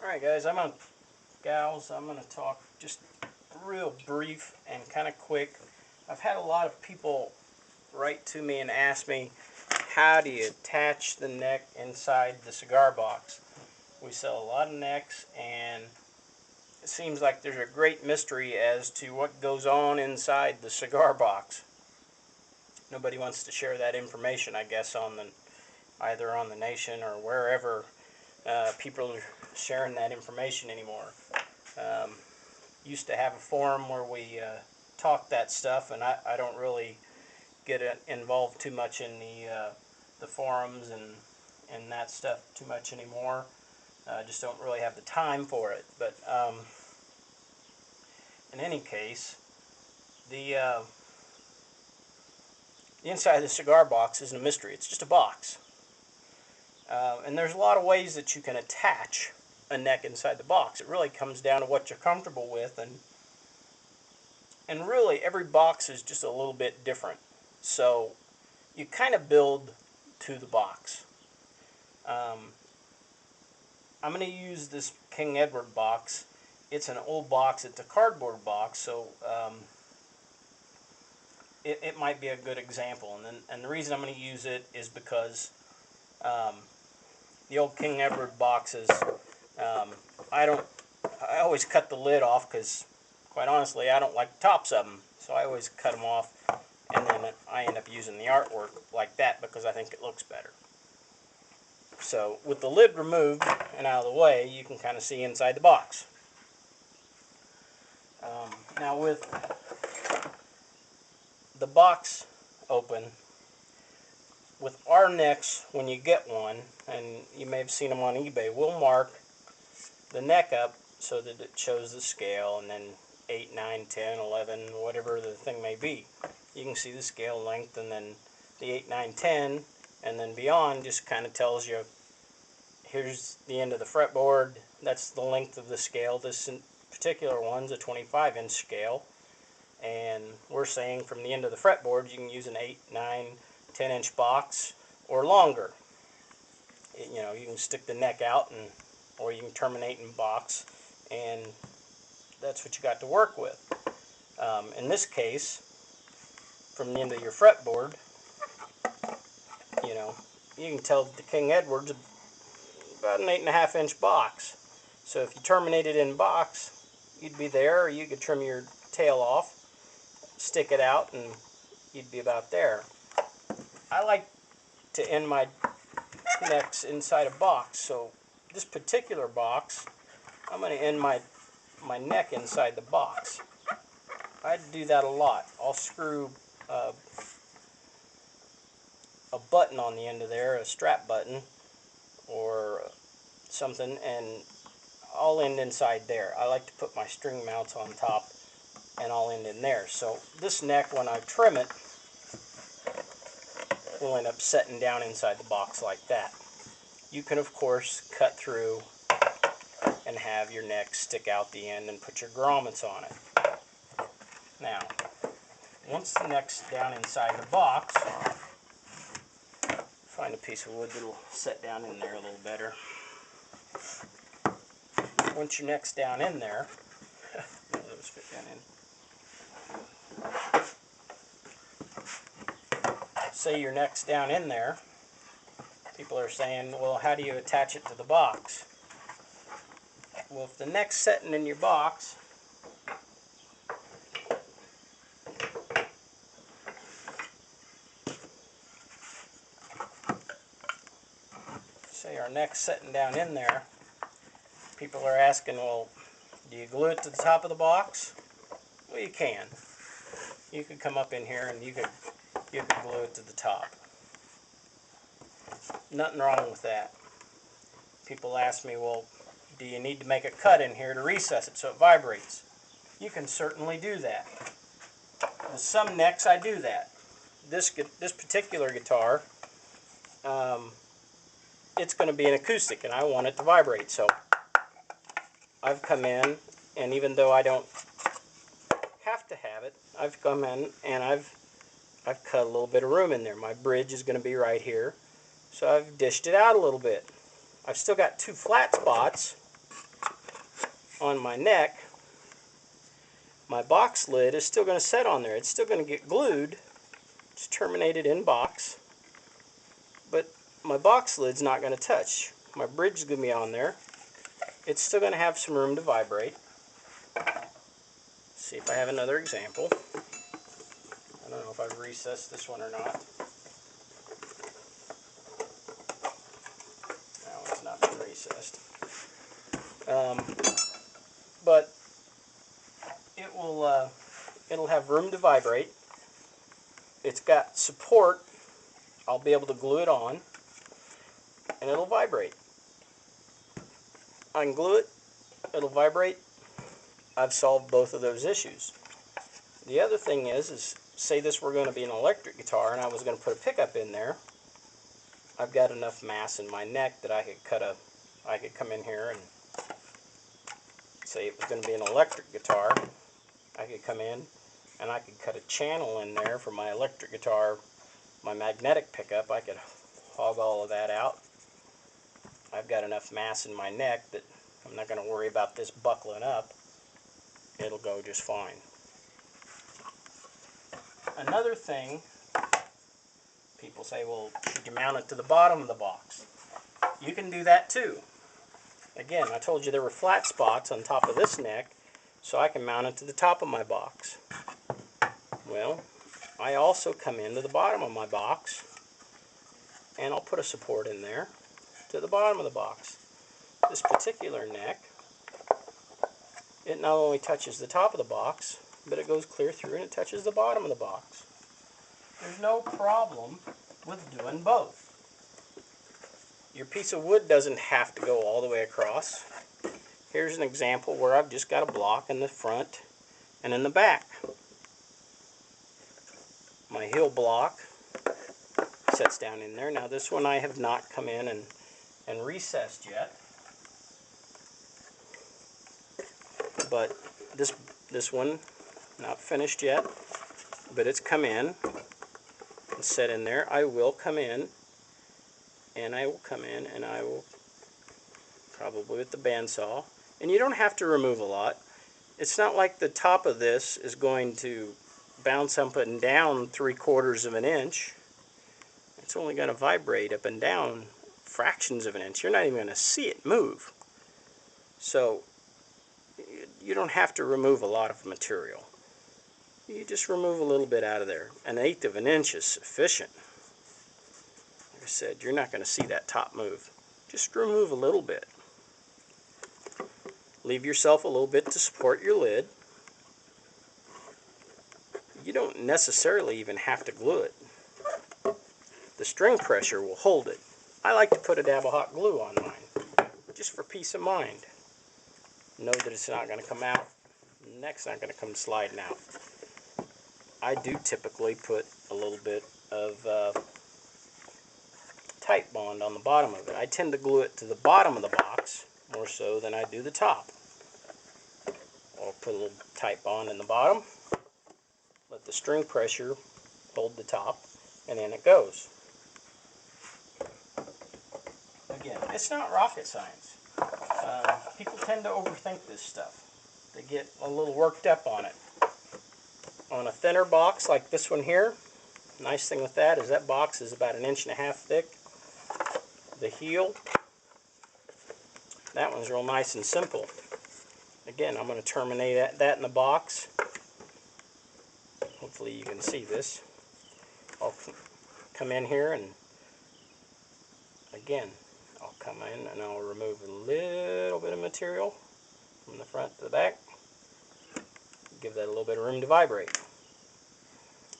Alright guys, I'm going to talk just real brief and kind of quick. I've had a lot of people write to me and ask me, how do you attach the neck inside the cigar box? We sell a lot of necks, and it seems like there's a great mystery as to what goes on inside the cigar box. Nobody wants to share that information, I guess, either on the Nation or wherever people are sharing that information anymore. Um, Used to have a forum where we talked that stuff, and I don't really get involved too much in the forums and that stuff too much anymore. I just don't really have the time for it. But in any case, the inside of the cigar box isn't a mystery. It's just a box. And there's a lot of ways that you can attach a neck inside the box. It really comes down to what you're comfortable with, and really every box is just a little bit different. So you kind of build to the box. I'm going to use this King Edward box. It's an old box. It's a cardboard box, so it might be a good example. And the reason I'm going to use it is because the old King Edward boxes, I always cut the lid off because, quite honestly, I don't like the tops of them. So I always cut them off, and then I end up using the artwork like that because I think it looks better. So with the lid removed and out of the way, you can kind of see inside the box. Now with the box open, with our necks, when you get one, and you may have seen them on eBay, we'll mark the neck up so that it shows the scale, and then 8, 9, 10, 11, whatever the thing may be. You can see the scale length, and then the 8, 9, 10, and then beyond just kind of tells you, here's the end of the fretboard, that's the length of the scale. This particular one's a 25-inch scale, and we're saying from the end of the fretboard you can use an 8, 9, 10-inch box or longer. You can stick the neck out, or you can terminate in box, and that's what you got to work with. In this case, from the end of your fretboard, you can tell that the King Edward's about an 8.5-inch box. So if you terminate it in box, you'd be there, or you could trim your tail off, stick it out, and you'd be about there. I like to end my necks inside a box, so this particular box, I'm going to end my neck inside the box. I do that a lot. I'll screw a button on the end of there, a strap button or something, and I'll end inside there. I like to put my string mounts on top, and I'll end in there. So this neck, when I trim it, will end up setting down inside the box like that. You can, of course, cut through and have your neck stick out the end and put your grommets on it. Now, once the neck's down inside the box, find a piece of wood that'll set down in there a little better. Once your neck's down in there, those fit down in. Say your neck's down in there, people are saying, well, how do you attach it to the box? Well, if the neck's setting in your box, say our neck's setting down in there, people are asking, well, do you glue it to the top of the box? Well, you can. You could come up in here and you could glue it to the top. Nothing wrong with that. People ask me, well, do you need to make a cut in here to recess it so it vibrates? You can certainly do that. With some necks I do that. This particular guitar, it's going to be an acoustic, and I want it to vibrate, so I've come in, and even though I don't have to have it, I've come in and I've cut a little bit of room in there. My bridge is going to be right here, so I've dished it out a little bit. I've still got two flat spots, on my neck, my box lid is still going to set on there. It's still going to get glued. It's terminated in box, but my box lid's not going to touch. My bridge is going to be on there. It's still going to have some room to vibrate. See if I have another example. I don't know if I've recessed this one or not. No, it's not been recessed. But it'll have room to vibrate. It's got support. I'll be able to glue it on, and it'll vibrate. I can glue it, it'll vibrate. I've solved both of those issues. The other thing is say this were going to be an electric guitar and I was going to put a pickup in there. I've got enough mass in my neck that I could come in here and say it was going to be an electric guitar. I could come in and I could cut a channel in there for my electric guitar, my magnetic pickup. I could hog all of that out. I've got enough mass in my neck that I'm not going to worry about this buckling up. It'll go just fine. Another thing, people say, well, should you mount it to the bottom of the box? You can do that too. Again, I told you there were flat spots on top of this neck, so I can mount it to the top of my box. Well, I also come into the bottom of my box, and I'll put a support in there to the bottom of the box. This particular neck, it not only touches the top of the box, but it goes clear through and it touches the bottom of the box. There's no problem with doing both. Your piece of wood doesn't have to go all the way across. Here's an example where I've just got a block in the front and in the back. My heel block sets down in there. Now this one I have not come in and recessed yet. But this one, not finished yet, but it's come in and set in there. I will come in, and I will probably with the bandsaw. And you don't have to remove a lot. It's not like the top of this is going to bounce up and down 3/4 of an inch. It's only going to vibrate up and down fractions of an inch. You're not even going to see it move. So you don't have to remove a lot of material. You just remove a little bit out of there. 1/8 of an inch is sufficient. Like I said, you're not going to see that top move. Just remove a little bit. Leave yourself a little bit to support your lid. You don't necessarily even have to glue it. The string pressure will hold it. I like to put a dab of hot glue on mine, just for peace of mind. Know that it's not going to come out. The neck's not going to come sliding out. I do typically put a little bit of Titebond on the bottom of it. I tend to glue it to the bottom of the box more so than I do the top. I'll put a little Titebond in the bottom, let the string pressure hold the top, and then it goes. Again, it's not rocket science. People tend to overthink this stuff. They get a little worked up on it. On a thinner box like this one here, nice thing with that is that box is about 1.5 inches thick. The heel, that one's real nice and simple. Again, I'm going to terminate that in the box. Hopefully you can see this. I'll come in here and again, I'll come in and I'll remove a little bit of material from the front to the back. Give that a little bit of room to vibrate.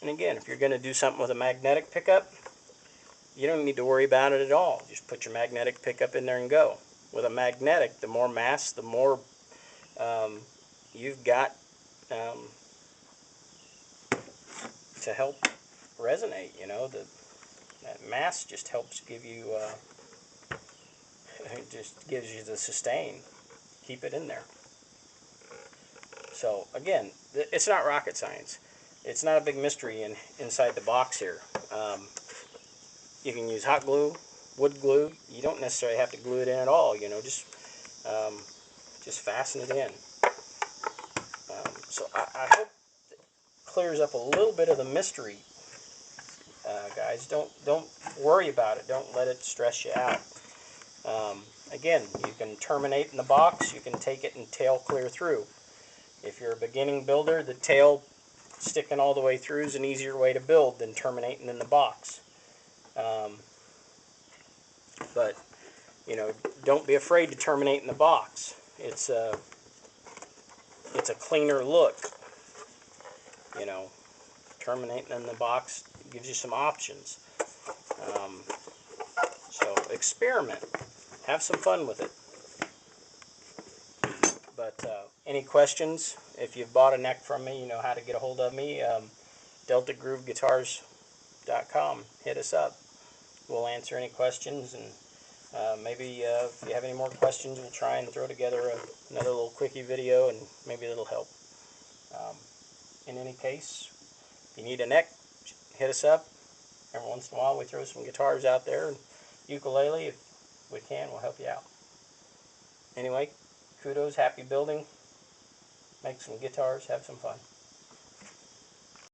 And again, if you're going to do something with a magnetic pickup, you don't need to worry about it at all. Just put your magnetic pickup in there and go. With a magnetic, the more mass, the more you've got to help resonate. You know, that mass just helps give you, it just gives you the sustain. Keep it in there. So again, it's not rocket science. It's not a big mystery inside the box here. You can use hot glue, wood glue. You don't necessarily have to glue it in at all. You know, just just fasten it in. So I hope it clears up a little bit of the mystery, guys. Don't worry about it. Don't let it stress you out. Again, you can terminate in the box. You can take it and tail clear through. If you're a beginning builder, the tail sticking all the way through is an easier way to build than terminating in the box. But you know, don't be afraid to terminate in the box. It's a cleaner look. You know, terminating in the box gives you some options. So experiment, have some fun with it. But any questions? If you've bought a neck from me, you know how to get a hold of me. DeltaGrooveGuitars.com. Hit us up. We'll answer any questions, and maybe if you have any more questions, we'll try and throw together another little quickie video, and maybe it'll help. In any case, if you need a neck, hit us up. Every once in a while, we throw some guitars out there, and ukulele, if we can, we'll help you out. Anyway, kudos, happy building. Make some guitars, have some fun.